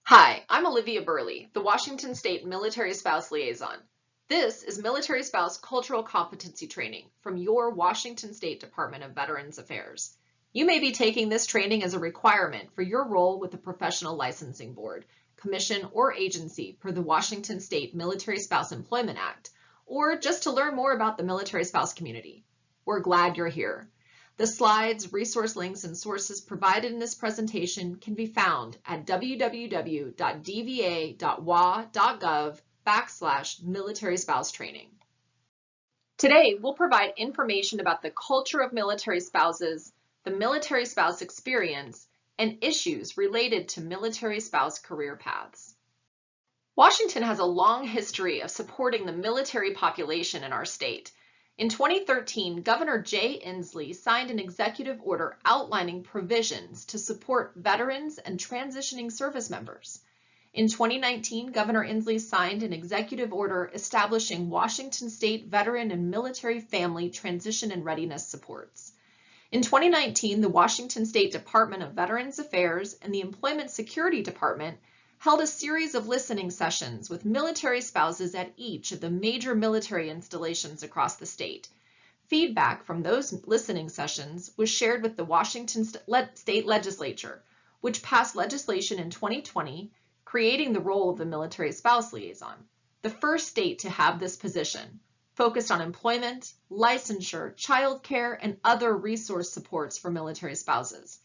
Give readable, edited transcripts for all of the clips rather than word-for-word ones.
Hi, I'm Olivia Burley, the Washington State Military Spouse Liaison. This is Military Spouse Cultural Competency Training from your Washington State Department of Veterans Affairs. You may be taking this training as a requirement for your role with the Professional Licensing Board, Commission, or agency per the Washington State Military Spouse Employment Act, or just to learn more about the military spouse community. We're glad you're here. The slides, resource links, and sources provided in this presentation can be found at www.dva.wa.gov/military spouse training. Today, we'll provide information about the culture of military spouses, the military spouse experience, and issues related to military spouse career paths. Washington has a long history of supporting the military population in our state. In 2013, Governor Jay Inslee signed an executive order outlining provisions to support veterans and transitioning service members. In 2019, Governor Inslee signed an executive order establishing Washington State Veteran and Military Family Transition and Readiness Supports. In 2019, the Washington State Department of Veterans Affairs and the Employment Security Department held a series of listening sessions with military spouses at each of the major military installations across the state. Feedback from those listening sessions was shared with the Washington State Legislature, which passed legislation in 2020, creating the role of the Military Spouse Liaison, the first state to have this position, focused on employment, licensure, childcare, and other resource supports for military spouses.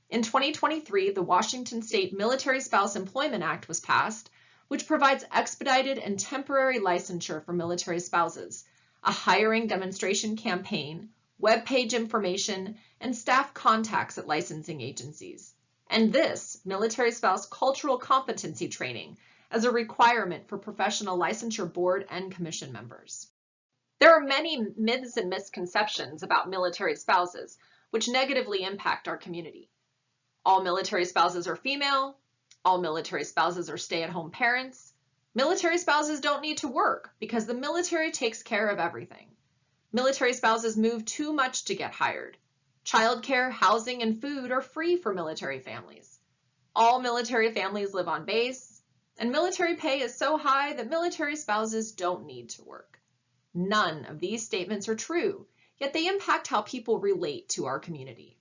In 2023, the Washington State Military Spouse Employment Act was passed, which provides expedited and temporary licensure for military spouses, a hiring demonstration campaign, web page information, and staff contacts at licensing agencies. And this Military Spouse Cultural Competency Training as a requirement for professional licensure board and commission members. There are many myths and misconceptions about military spouses, which negatively impact our community. All military spouses are female. All military spouses are stay-at-home parents. Military spouses don't need to work because the military takes care of everything. Military spouses move too much to get hired. Childcare, housing, and food are free for military families. All military families live on base, and military pay is so high that military spouses don't need to work. None of these statements are true, yet they impact how people relate to our community.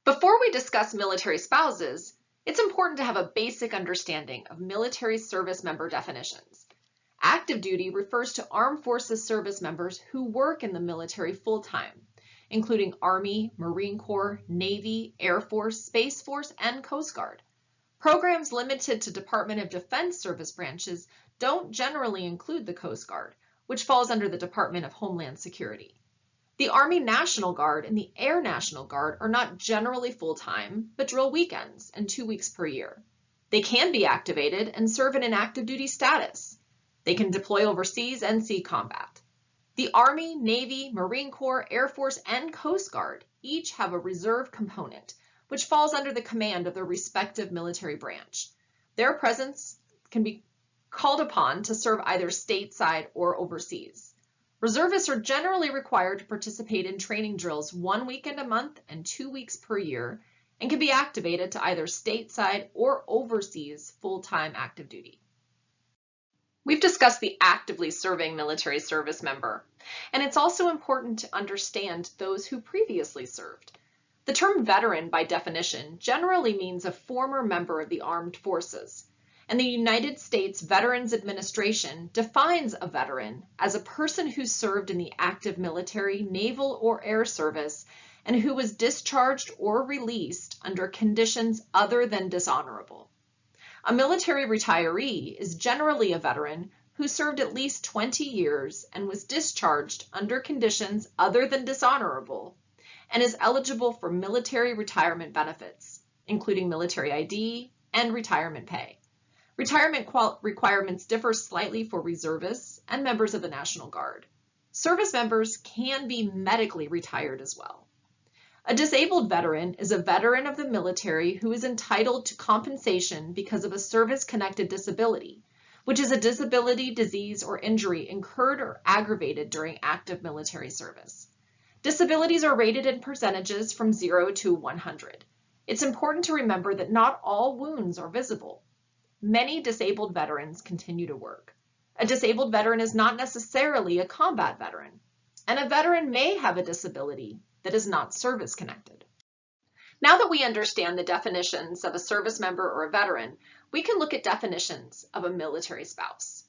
Before we discuss military spouses, it's important to have a basic understanding of military service member definitions. Active duty refers to armed forces service members who work in the military full-time, including Army, Marine Corps, Navy, Air Force, Space Force, and Coast Guard. Programs limited to Department of Defense service branches don't generally include the Coast Guard, which falls under the Department of Homeland Security. The Army National Guard and the Air National Guard are not generally full-time, but drill weekends and 2 weeks per year. They can be activated and serve in an active duty status. They can deploy overseas and see combat. The Army, Navy, Marine Corps, Air Force, and Coast Guard each have a reserve component, which falls under the command of their respective military branch. Their presence can be called upon to serve either stateside or overseas. Reservists are generally required to participate in training drills 1 weekend a month and 2 weeks per year, and can be activated to either stateside or overseas full-time active duty. We've discussed the actively serving military service member, and it's also important to understand those who previously served. The term veteran, by definition, generally means a former member of the armed forces. And the United States Veterans Administration defines a veteran as a person who served in the active military, naval, or air service, and who was discharged or released under conditions other than dishonorable. A military retiree is generally a veteran who served at least 20 years and was discharged under conditions other than dishonorable, and is eligible for military retirement benefits, including military ID and retirement pay. Retirement requirements differ slightly for reservists and members of the National Guard. Service members can be medically retired as well. A disabled veteran is a veteran of the military who is entitled to compensation because of a service-connected disability, which is a disability, disease, or injury incurred or aggravated during active military service. Disabilities are rated in percentages from 0 to 100. It's important to remember that not all wounds are visible. many disabled veterans continue to work. A disabled veteran is not necessarily a combat veteran, and a veteran may have a disability that is not service-connected. Now that we understand the definitions of a service member or a veteran, we can look at definitions of a military spouse.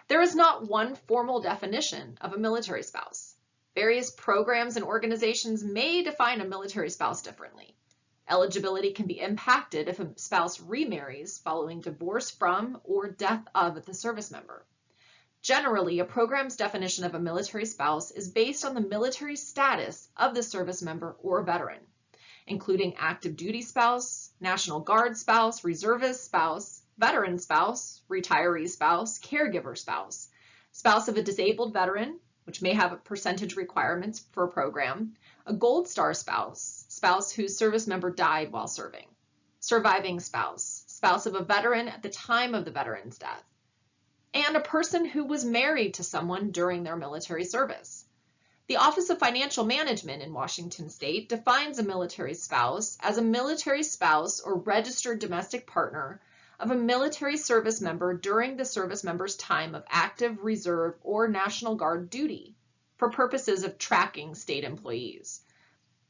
There is not one formal definition of a military spouse. Various programs and organizations may define a military spouse differently. Eligibility can be impacted if a spouse remarries following divorce from or death of the service member. Generally, a program's definition of a military spouse is based on the military status of the service member or veteran, including active duty spouse, National Guard spouse, reservist spouse, veteran spouse, retiree spouse, caregiver spouse, spouse of a disabled veteran, which may have percentage requirements for a program, a Gold Star spouse, spouse whose service member died while serving, surviving spouse, spouse of a veteran at the time of the veteran's death, and a person who was married to someone during their military service. The Office of Financial Management in Washington State defines a military spouse as a military spouse or registered domestic partner of a military service member during the service member's time of active, reserve, or National Guard duty for purposes of tracking state employees.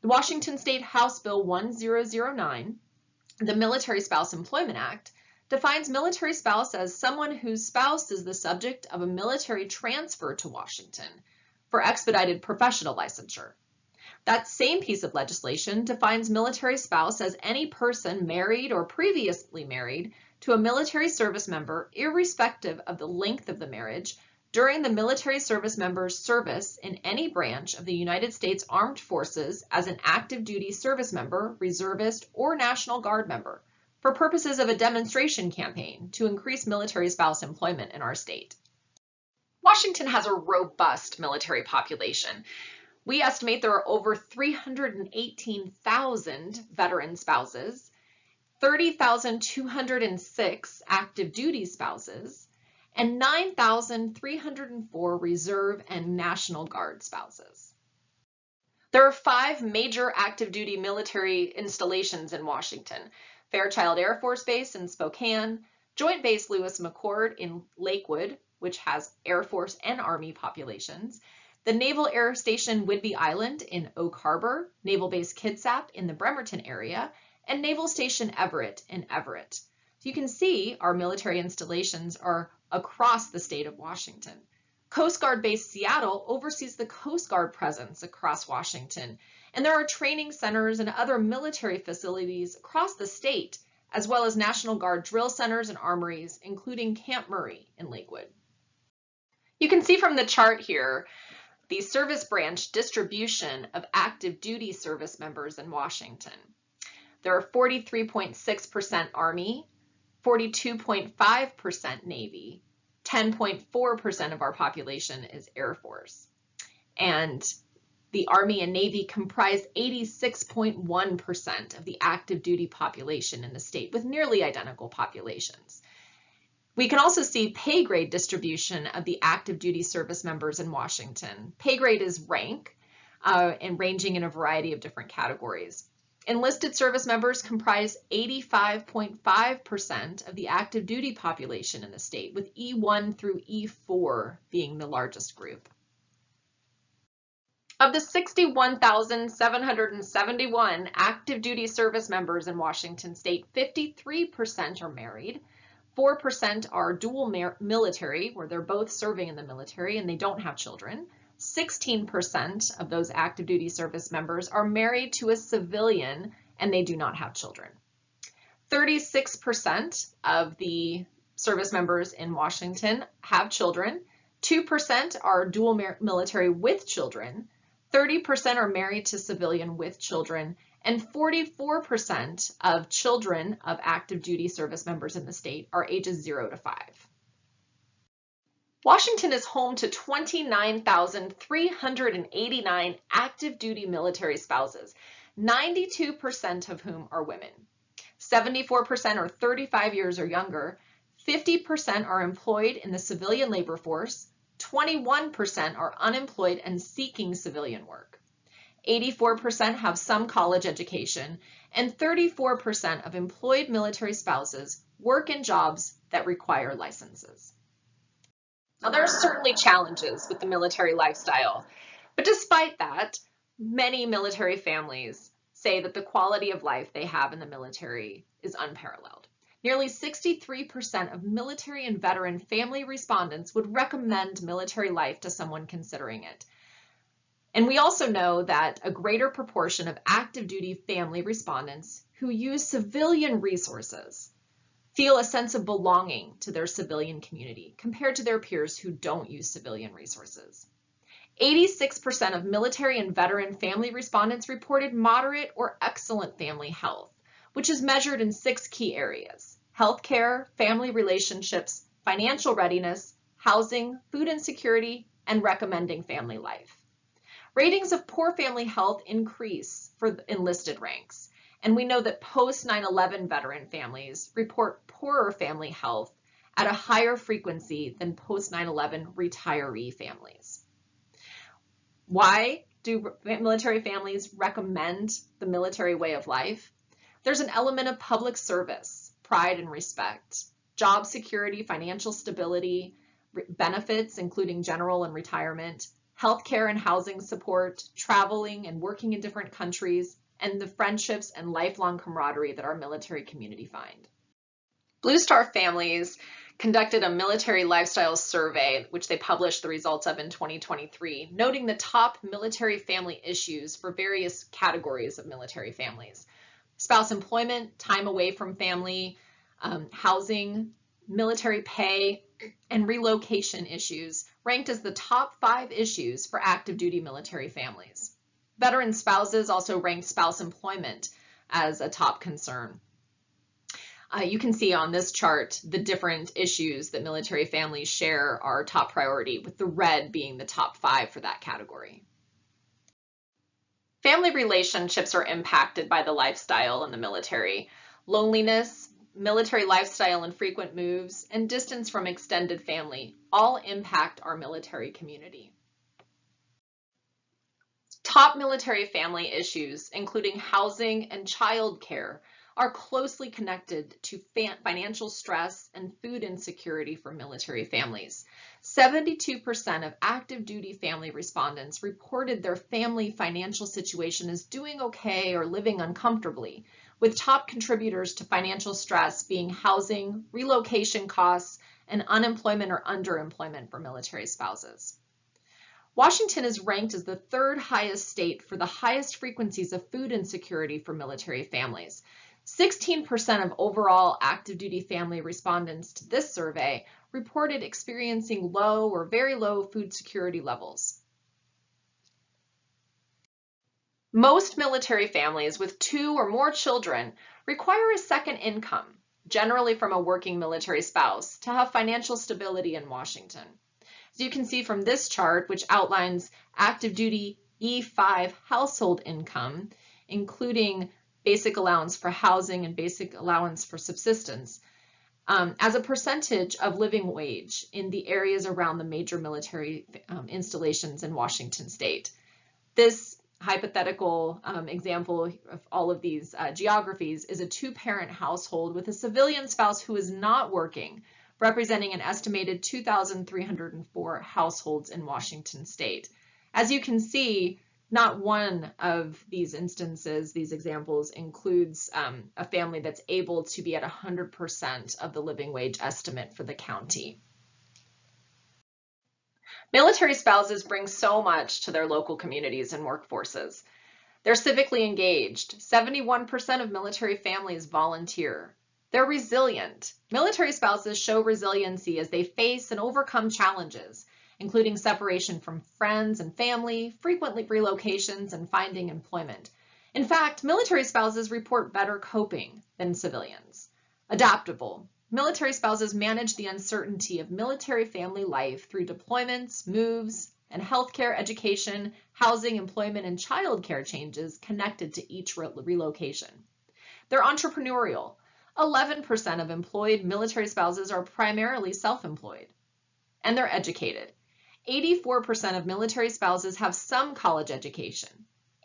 The Washington State House Bill 1009, the Military Spouse Employment Act, defines military spouse as someone whose spouse is the subject of a military transfer to Washington for expedited professional licensure. That same piece of legislation defines military spouse as any person married or previously married to a military service member, irrespective of the length of the marriage, during the military service member's service in any branch of the United States Armed Forces as an active duty service member, reservist, or National Guard member for purposes of a demonstration campaign to increase military spouse employment in our state. Washington has a robust military population. We estimate there are over 318,000 veteran spouses, 30,206 active duty spouses, and 9,304 reserve and National Guard spouses. There are 5 major active duty military installations in Washington: Fairchild Air Force Base in Spokane, Joint Base Lewis McChord in Lakewood, which has Air Force and Army populations, the Naval Air Station Whidbey Island in Oak Harbor, Naval Base Kitsap in the Bremerton area, and Naval Station Everett in Everett. So you can see our military installations are across the state of Washington. Coast Guard Base Seattle oversees the Coast Guard presence across Washington, and there are training centers and other military facilities across the state, as well as National Guard drill centers and armories, including Camp Murray in Lakewood. You can see from the chart here the service branch distribution of active duty service members in Washington. There are 43.6% Army, 42.5% Navy, 10.4% of our population is Air Force. And the Army and Navy comprise 86.1% of the active duty population in the state, with nearly identical populations. We can also see pay grade distribution of the active duty service members in Washington. Pay grade is rank and ranging in a variety of different categories. Enlisted service members comprise 85.5% of the active duty population in the state, with E1 through E4 being the largest group. Of the 61,771 active duty service members in Washington state, 53% are married, 4% are dual military, where they're both serving in the military and they don't have children. 16% of those active duty service members are married to a civilian and they do not have children. 36% of the service members in Washington have children. 2% are dual military with children. 30% are married to civilian with children. And 44% of children of active duty service members in the state are ages 0 to 5. Washington is home to 29,389 active duty military spouses, 92% of whom are women. 74% are 35 years or younger, 50% are employed in the civilian labor force, 21% are unemployed and seeking civilian work. 84% have some college education, and 34% of employed military spouses work in jobs that require licenses. Now, there are certainly challenges with the military lifestyle, but despite that, many military families say that the quality of life they have in the military is unparalleled. Nearly 63% of military and veteran family respondents would recommend military life to someone considering it. And we also know that a greater proportion of active duty family respondents who use civilian resources feel a sense of belonging to their civilian community compared to their peers who don't use civilian resources. 86% of military and veteran family respondents reported moderate or excellent family health, which is measured in 6 key areas: healthcare, family relationships, financial readiness, housing, food insecurity, and recommending family life. Ratings of poor family health increase for enlisted ranks, and we know that post 9/11 veteran families report poorer family health at a higher frequency than post 9/11 retiree families. Why do military families recommend the military way of life? There's an element of public service, pride and respect, job security, financial stability, benefits, including general and retirement, healthcare and housing support, traveling and working in different countries, and the friendships and lifelong camaraderie that our military community find. Blue Star Families conducted a military lifestyle survey, which they published the results of in 2023, noting the top military family issues for various categories of military families: spouse employment, time away from family, housing, military pay, and relocation issues ranked as the top 5 issues for active duty military families. Veteran spouses also ranked spouse employment as a top concern. You can see on this chart the different issues that military families share are top priority, with the red being the top 5 for that category. Family relationships are impacted by the lifestyle in the military. Loneliness, military lifestyle and frequent moves, and distance from extended family all impact our military community. Top military family issues, including housing and child care, are closely connected to financial stress and food insecurity for military families. 72% of active duty family respondents reported their family financial situation as doing okay or living uncomfortably, with top contributors to financial stress being housing, relocation costs, and unemployment or underemployment for military spouses. Washington is ranked as the 3rd highest state for the highest frequencies of food insecurity for military families. 16% of overall active duty family respondents to this survey reported experiencing low or very low food security levels. Most military families with 2 or more children require a second income, generally from a working military spouse, to have financial stability in Washington. As you can see from this chart, which outlines active duty E5 household income, including basic allowance for housing and basic allowance for subsistence, as a percentage of living wage in the areas around the major military installations in Washington state. This hypothetical example of all of these geographies is a 2-parent household with a civilian spouse who is not working, representing an estimated 2,304 households in Washington state. As you can see, not one of these instances, these examples, includes a family that's able to be at 100% of the living wage estimate for the county. Military spouses bring so much to their local communities and workforces. They're civically engaged. 71% of military families volunteer. They're resilient. Military spouses show resiliency as they face and overcome challenges, including separation from friends and family, frequently relocations, and finding employment. In fact, military spouses report better coping than civilians. Adaptable. Military spouses manage the uncertainty of military family life through deployments, moves, and healthcare, education, housing, employment, and childcare changes connected to each relocation. They're entrepreneurial. 11% of employed military spouses are primarily self-employed. And they're educated. 84% of military spouses have some college education,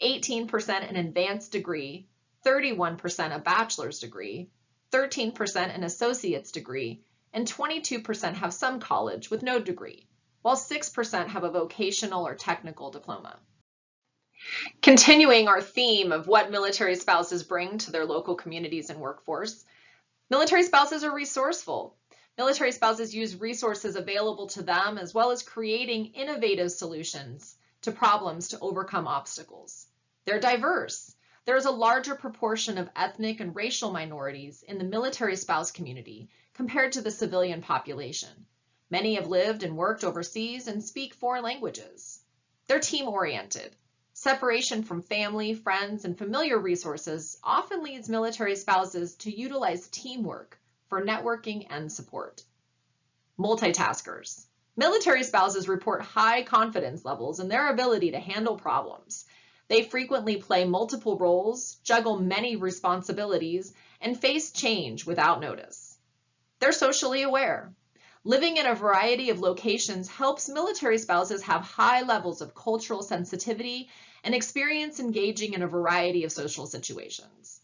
18% an advanced degree, 31% a bachelor's degree, 13% an associate's degree, and 22% have some college with no degree, while 6% have a vocational or technical diploma. Continuing our theme of what military spouses bring to their local communities and workforce, military spouses are resourceful. Military spouses use resources available to them as well as creating innovative solutions to problems to overcome obstacles. They're diverse. There is a larger proportion of ethnic and racial minorities in the military spouse community compared to the civilian population. Many have lived and worked overseas and speak foreign languages. They're team-oriented. Separation from family, friends, and familiar resources often leads military spouses to utilize teamwork for networking and support. Multitaskers. Military spouses report high confidence levels in their ability to handle problems. They frequently play multiple roles, juggle many responsibilities, and face change without notice. They're socially aware. Living in a variety of locations helps military spouses have high levels of cultural sensitivity and experience engaging in a variety of social situations.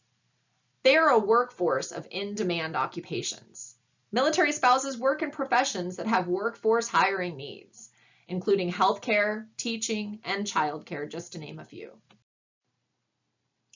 They are a workforce of in-demand occupations. Military spouses work in professions that have workforce hiring needs, including healthcare, teaching, and childcare, just to name a few.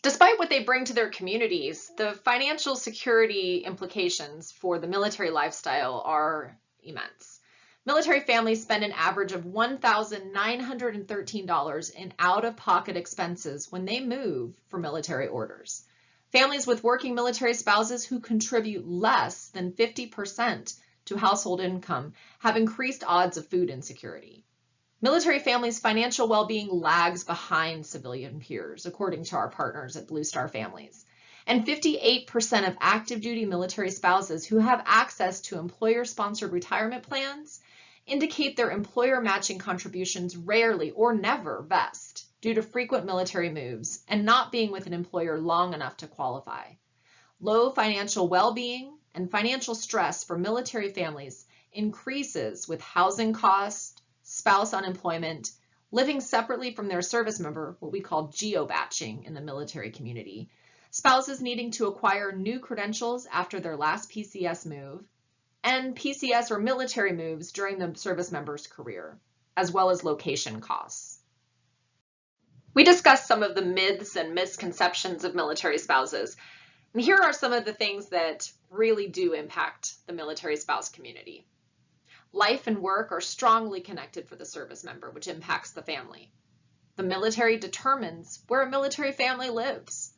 Despite what they bring to their communities, the financial security implications for the military lifestyle are immense. Military families spend an average of $1,913 in out-of-pocket expenses when they move for military orders. Families with working military spouses who contribute less than 50% to household income have increased odds of food insecurity. Military families' financial well-being lags behind civilian peers, according to our partners at Blue Star Families. And 58% of active duty military spouses who have access to employer-sponsored retirement plans indicate their employer matching contributions rarely or never vest due to frequent military moves and not being with an employer long enough to qualify. Low financial well-being and financial stress for military families increases with housing costs, spouse unemployment, living separately from their service member, what we call geo-batching in the military community, spouses needing to acquire new credentials after their last PCS move, and PCS or military moves during the service member's career, as well as location costs. We discussed some of the myths and misconceptions of military spouses, and here are some of the things that really do impact the military spouse community. Life and work are strongly connected for the service member, which impacts the family. The military determines where a military family lives.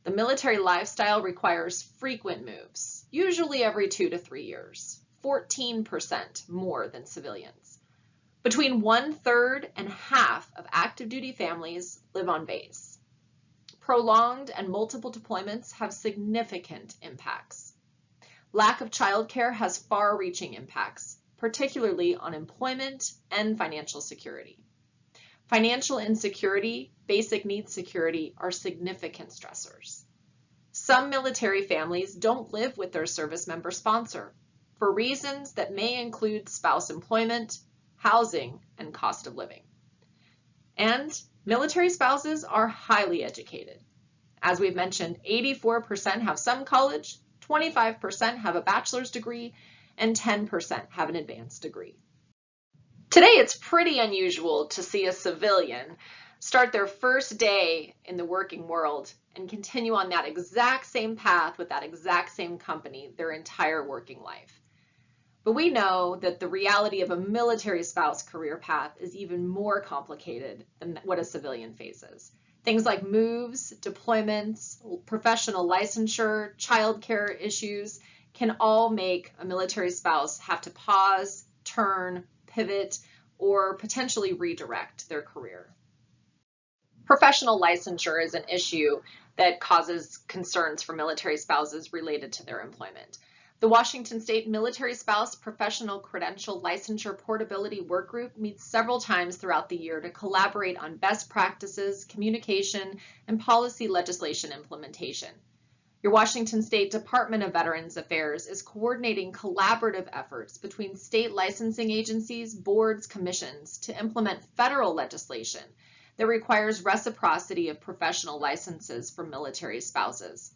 The military lifestyle requires frequent moves, usually every 2 to 3 years, 14% more than civilians. Between 1/3 and half of active duty families live on base. Prolonged and multiple deployments have significant impacts. Lack of childcare has far-reaching impacts, particularly on employment and financial security. Financial insecurity, basic needs security are significant stressors. Some military families don't live with their service member sponsor for reasons that may include spouse employment, housing, and cost of living. And military spouses are highly educated. As we've mentioned, 84% have some college, 25% have a bachelor's degree, and 10% have an advanced degree. Today, it's pretty unusual to see a civilian start their first day in the working world and continue on that exact same path with that exact same company their entire working life. But we know that the reality of a military spouse career path is even more complicated than what a civilian faces. Things like moves, deployments, professional licensure, childcare issues can all make a military spouse have to pause, turn, pivot, or potentially redirect their career. Professional licensure is an issue that causes concerns for military spouses related to their employment. The Washington State Military Spouse Professional Credential Licensure Portability Workgroup meets several times throughout the year to collaborate on best practices, communication, and policy legislation implementation. Your Washington State Department of Veterans Affairs is coordinating collaborative efforts between state licensing agencies, boards, commissions to implement federal legislation that requires reciprocity of professional licenses for military spouses.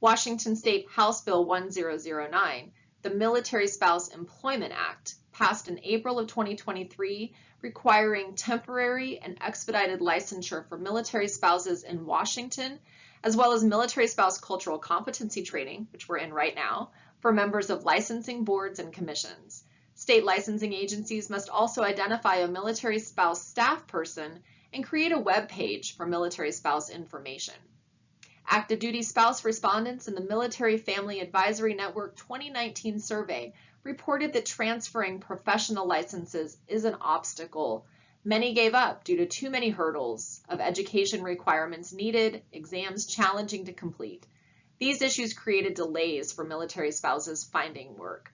Washington State House Bill 1009 the Military Spouse Employment Act, passed in April of 2023, requiring temporary and expedited licensure for military spouses in Washington, as well as military spouse cultural competency training, which we're in right now, for members of licensing boards and commissions. State licensing agencies must also identify a military spouse staff person and create a web page for military spouse information. Active duty spouse respondents in the Military Family Advisory Network 2019 survey reported that transferring professional licenses is an obstacle. Many gave up due to too many hurdles of education requirements needed, exams challenging to complete. These issues created delays for military spouses finding work.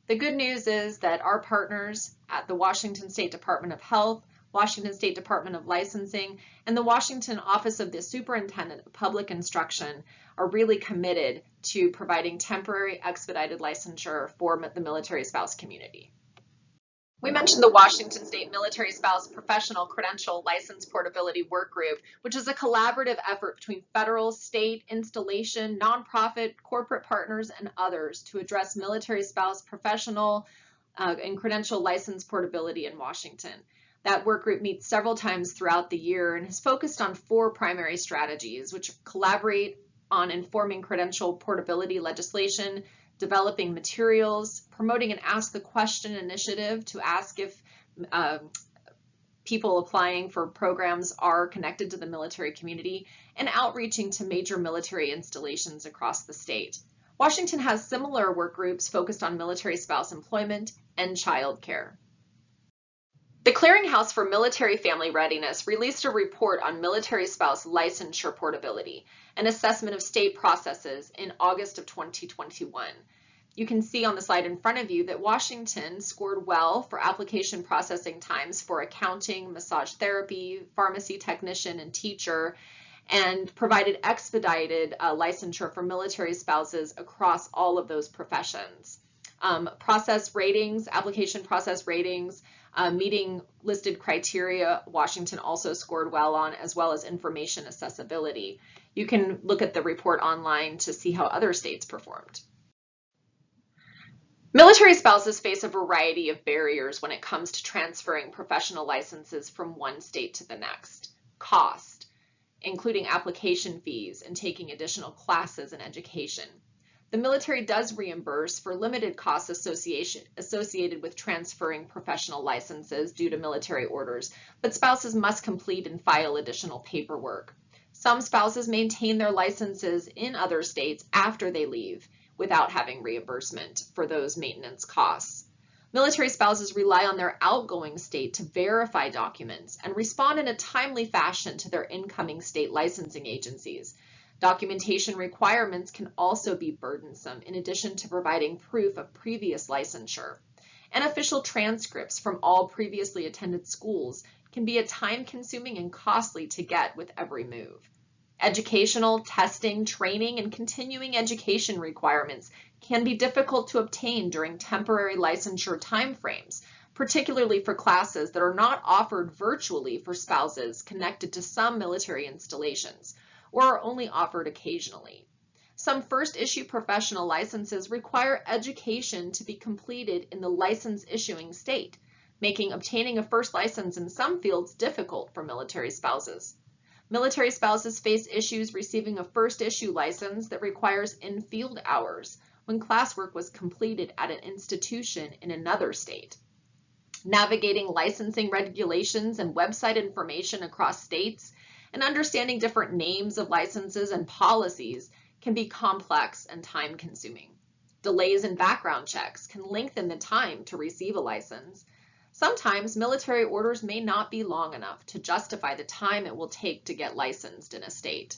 The good news is that our partners at the Washington State Department of Health, Washington State Department of Licensing, and the Washington Office of the Superintendent of Public Instruction are really committed to providing temporary expedited licensure for the military spouse community. We mentioned the Washington State Military Spouse Professional Credential License Portability Work Group, which is a collaborative effort between federal, state, installation, nonprofit, corporate partners, and others to address military spouse professional and credential license portability in Washington. That work group meets several times throughout the year and is focused on 4 primary strategies, which collaborate on informing credential portability legislation, developing materials, promoting an Ask the Question initiative to ask if people applying for programs are connected to the military community, and outreaching to major military installations across the state. Washington has similar work groups focused on military spouse employment and child care. The Clearinghouse for Military Family Readiness released a report on military spouse licensure portability, an assessment of state processes in August of 2021. You can see on the slide in front of you that Washington scored well for application processing times for accounting, massage therapy, pharmacy technician, and teacher, and provided expedited licensure for military spouses across all of those professions. Process ratings, application process ratings, meeting listed criteria, Washington also scored well on, as well as information accessibility. You can look at the report online to see how other states performed. Military spouses face a variety of barriers when it comes to transferring professional licenses from one state to the next. Cost, including application fees and taking additional classes and education. The military does reimburse for limited costs associated with transferring professional licenses due to military orders, but spouses must complete and file additional paperwork. Some spouses maintain their licenses in other states after they leave without having reimbursement for those maintenance costs. Military spouses rely on their outgoing state to verify documents and respond in a timely fashion to their incoming state licensing agencies. Documentation requirements can also be burdensome in addition to providing proof of previous licensure. And official transcripts from all previously attended schools can be time-consuming and costly to get with every move. Educational, testing, training, and continuing education requirements can be difficult to obtain during temporary licensure timeframes, particularly for classes that are not offered virtually for spouses connected to some military installations, or are only offered occasionally. Some first-issue professional licenses require education to be completed in the license issuing state, making obtaining a first license in some fields difficult for military spouses. Military spouses face issues receiving a first-issue license that requires in-field hours when classwork was completed at an institution in another state. Navigating licensing regulations and website information across states and understanding different names of licenses and policies can be complex and time-consuming. Delays in background checks can lengthen the time to receive a license. Sometimes military orders may not be long enough to justify the time it will take to get licensed in a state.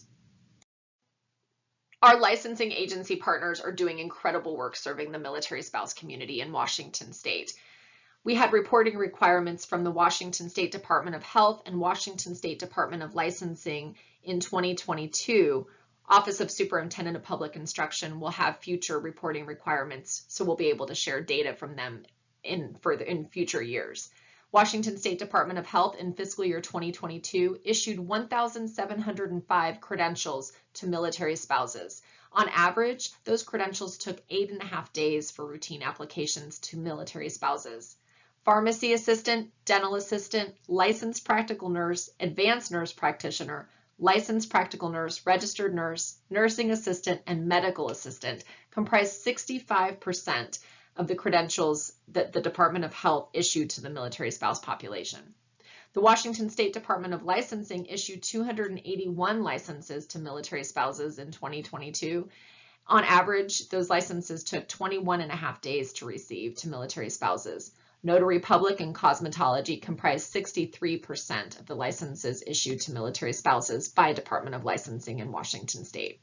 Our licensing agency partners are doing incredible work serving the military spouse community in Washington State. We had reporting requirements from the Washington State Department of Health and Washington State Department of Licensing in 2022. Office of Superintendent of Public Instruction will have future reporting requirements, so we'll be able to share data from them in future years. Washington State Department of Health in fiscal year 2022 issued 1,705 credentials to military spouses. On average, those credentials took 8.5 days for routine applications to military spouses. Pharmacy assistant, dental assistant, licensed practical nurse, advanced nurse practitioner, licensed practical nurse, registered nurse, nursing assistant, and medical assistant comprise 65% of the credentials that the Department of Health issued to the military spouse population. The Washington State Department of Licensing issued 281 licenses to military spouses in 2022. On average, those licenses took 21.5 days to receive to military spouses. Notary public and cosmetology comprise 63% of the licenses issued to military spouses by Department of Licensing in Washington State.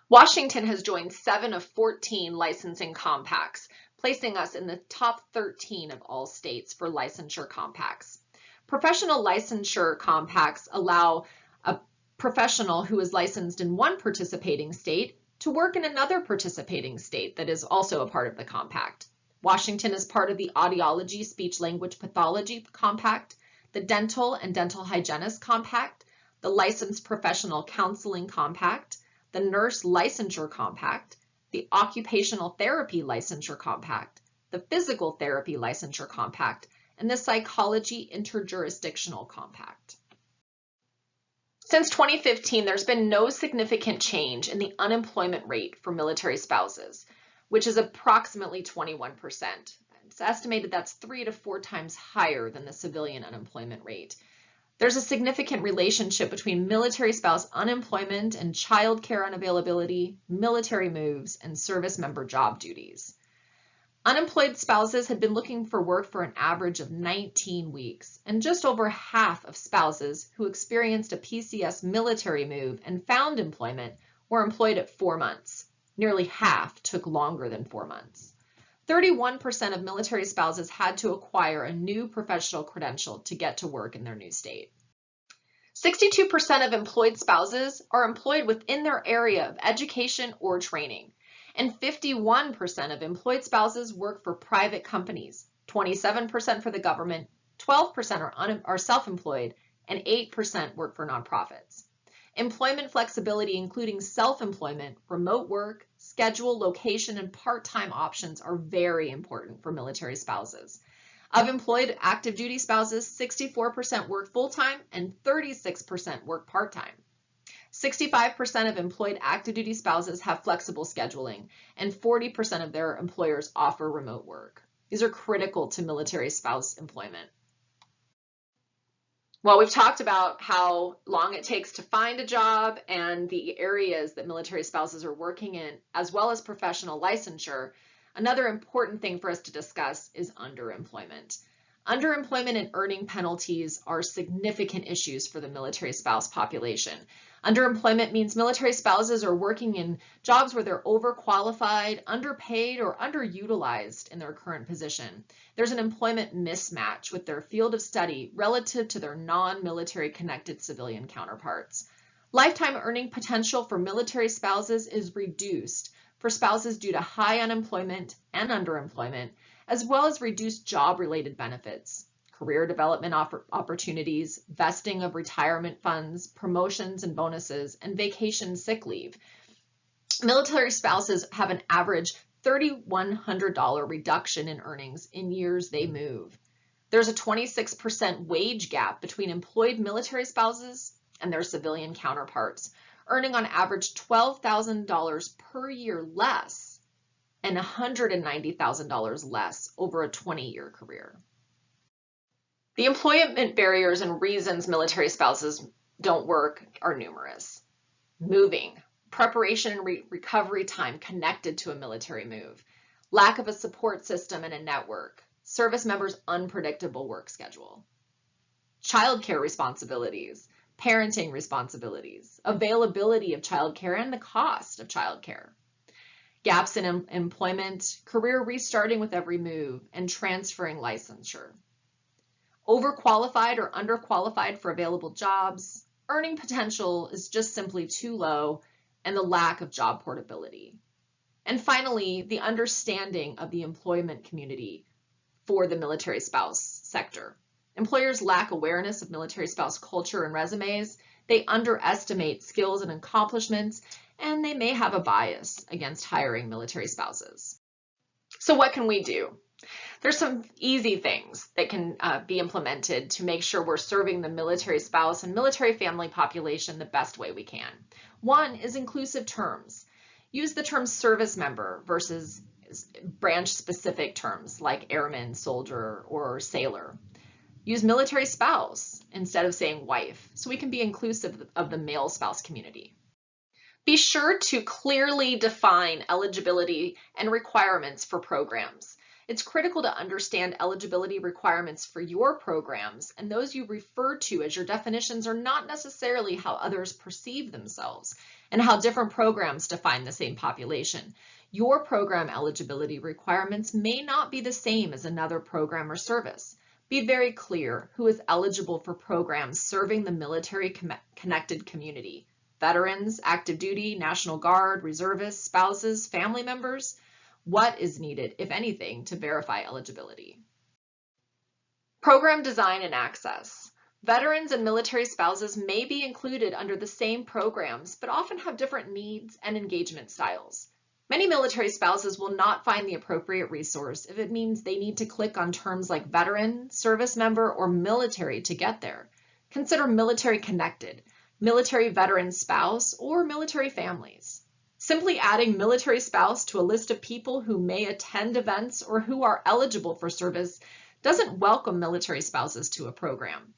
Washington has joined 7 of 14 licensing compacts, placing us in the top 13 of all states for licensure compacts. Professional licensure compacts allow a professional who is licensed in one participating state to work in another participating state that is also a part of the compact. Washington is part of the Audiology, Speech Language Pathology Compact, the Dental and Dental Hygienist Compact, the Licensed Professional Counseling Compact, the Nurse Licensure Compact, the Occupational Therapy Licensure Compact, the Physical Therapy Licensure Compact, and the Psychology Interjurisdictional Compact. Since 2015, there's been no significant change in the unemployment rate for military spouses, which is approximately 21%. It's estimated that's 3 to 4 times higher than the civilian unemployment rate. There's a significant relationship between military spouse unemployment and child care unavailability, military moves, and service member job duties. Unemployed spouses had been looking for work for an average of 19 weeks, and just over half of spouses who experienced a PCS military move and found employment were employed at 4 months. Nearly half took longer than 4 months. 31% of military spouses had to acquire a new professional credential to get to work in their new state. 62% of employed spouses are employed within their area of education or training, and 51% of employed spouses work for private companies, 27% for the government, 12% are self-employed, and 8% work for nonprofits. Employment flexibility, including self-employment, remote work, schedule, location, and part-time options are very important for military spouses. Of employed active duty spouses, 64% work full-time and 36% work part-time. 65% of employed active duty spouses have flexible scheduling, and 40% of their employers offer remote work. These are critical to military spouse employment. Well, we've talked about how long it takes to find a job and the areas that military spouses are working in, as well as professional licensure. Another important thing for us to discuss is underemployment. Underemployment and earning penalties are significant issues for the military spouse population. Underemployment means military spouses are working in jobs where they're overqualified, underpaid, or underutilized in their current position. There's an employment mismatch with their field of study relative to their non-military connected civilian counterparts. Lifetime earning potential for military spouses is reduced for spouses due to high unemployment and underemployment, as well as reduced job-related benefits, career development opportunities, vesting of retirement funds, promotions and bonuses, and vacation sick leave. Military spouses have an average $3,100 reduction in earnings in years they move. There's a 26% wage gap between employed military spouses and their civilian counterparts, earning on average $12,000 per year less and $190,000 less over a 20-year career. The employment barriers and reasons military spouses don't work are numerous. Moving, preparation and recovery time connected to a military move, lack of a support system and a network, service members' unpredictable work schedule, childcare responsibilities, parenting responsibilities, availability of childcare and the cost of childcare, gaps in employment, career restarting with every move, and transferring licensure. Overqualified or underqualified for available jobs, earning potential is just simply too low, and the lack of job portability. And finally, the understanding of the employment community for the military spouse sector. Employers lack awareness of military spouse culture and resumes. They underestimate skills and accomplishments, and they may have a bias against hiring military spouses. So what can we do? There's some easy things that can be implemented to make sure we're serving the military spouse and military family population the best way we can. One is inclusive terms. Use the term service member versus branch-specific terms like airman, soldier, or sailor. Use military spouse instead of saying wife, so we can be inclusive of the male spouse community. Be sure to clearly define eligibility and requirements for programs. It's critical to understand eligibility requirements for your programs, and those you refer to as your definitions are not necessarily how others perceive themselves and how different programs define the same population. Your program eligibility requirements may not be the same as another program or service. Be very clear who is eligible for programs serving the military-connected community. Veterans, active duty, National Guard, reservists, spouses, family members. What is needed, if anything, to verify eligibility? Program design and access. Veterans and military spouses may be included under the same programs, but often have different needs and engagement styles. Many military spouses will not find the appropriate resource if it means they need to click on terms like veteran, service member, or military to get there. Consider military connected, military veteran spouse, or military families. Simply adding military spouse to a list of people who may attend events or who are eligible for service doesn't welcome military spouses to a program.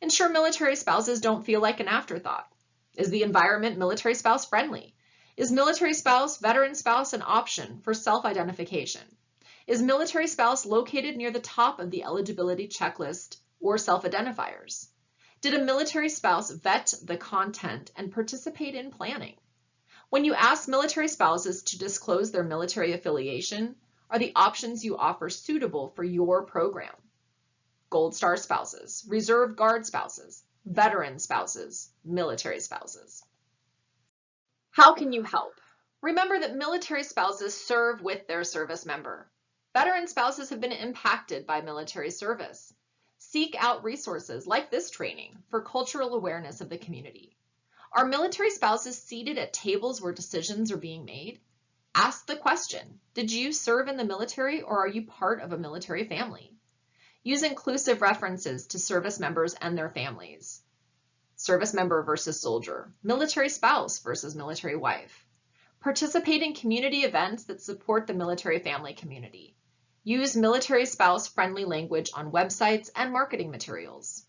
Ensure military spouses don't feel like an afterthought. Is the environment military spouse friendly? Is military spouse, veteran spouse an option for self-identification? Is military spouse located near the top of the eligibility checklist or self-identifiers? Did a military spouse vet the content and participate in planning? When you ask military spouses to disclose their military affiliation, are the options you offer suitable for your program? Gold Star spouses, Reserve Guard spouses, veteran spouses, military spouses. How can you help? Remember that military spouses serve with their service member. Veteran spouses have been impacted by military service. Seek out resources like this training for cultural awareness of the community. Are military spouses seated at tables where decisions are being made? Ask the question, did you serve in the military or are you part of a military family? Use inclusive references to service members and their families. Service member versus soldier, military spouse versus military wife. Participate in community events that support the military family community. Use military spouse friendly language on websites and marketing materials.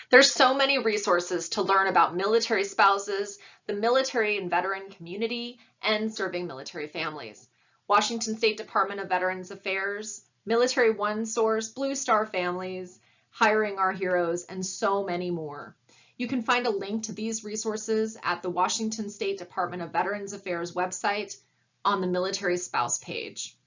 There's so many resources to learn about military spouses, the military and veteran community, and serving military families. Washington State Department of Veterans Affairs, Military One Source, Blue Star Families, Hiring Our Heroes, and so many more. You can find a link to these resources at the Washington State Department of Veterans Affairs website on the Military Spouse page.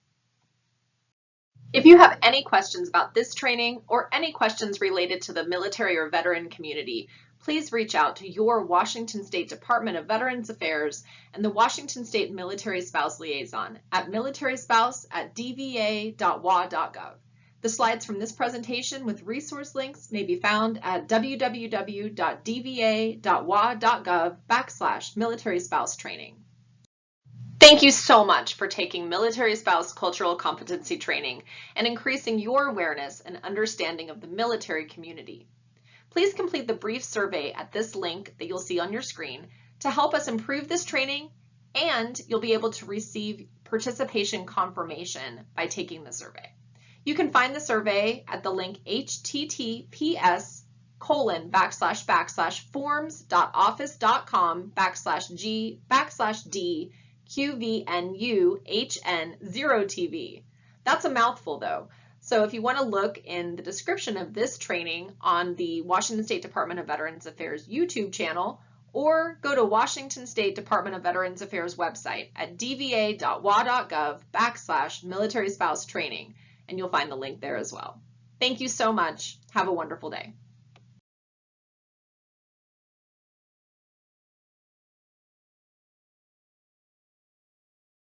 If you have any questions about this training or any questions related to the military or veteran community, please reach out to your Washington State Department of Veterans Affairs and the Washington State Military Spouse Liaison at militaryspouse@dva.wa.gov. The slides from this presentation with resource links may be found at www.dva.wa.gov/military spouse training. Thank you so much for taking Military Spouse Cultural Competency Training and increasing your awareness and understanding of the military community. Please complete the brief survey at this link that you'll see on your screen to help us improve this training, and you'll be able to receive participation confirmation by taking the survey. You can find the survey at the link https://forms.office.com/G/D QVNUHN0TV. That's a mouthful though. So if you want to look in the description of this training on the Washington State Department of Veterans Affairs YouTube channel, or go to Washington State Department of Veterans Affairs website at dva.wa.gov/military spouse training, and you'll find the link there as well. Thank you so much. Have a wonderful day.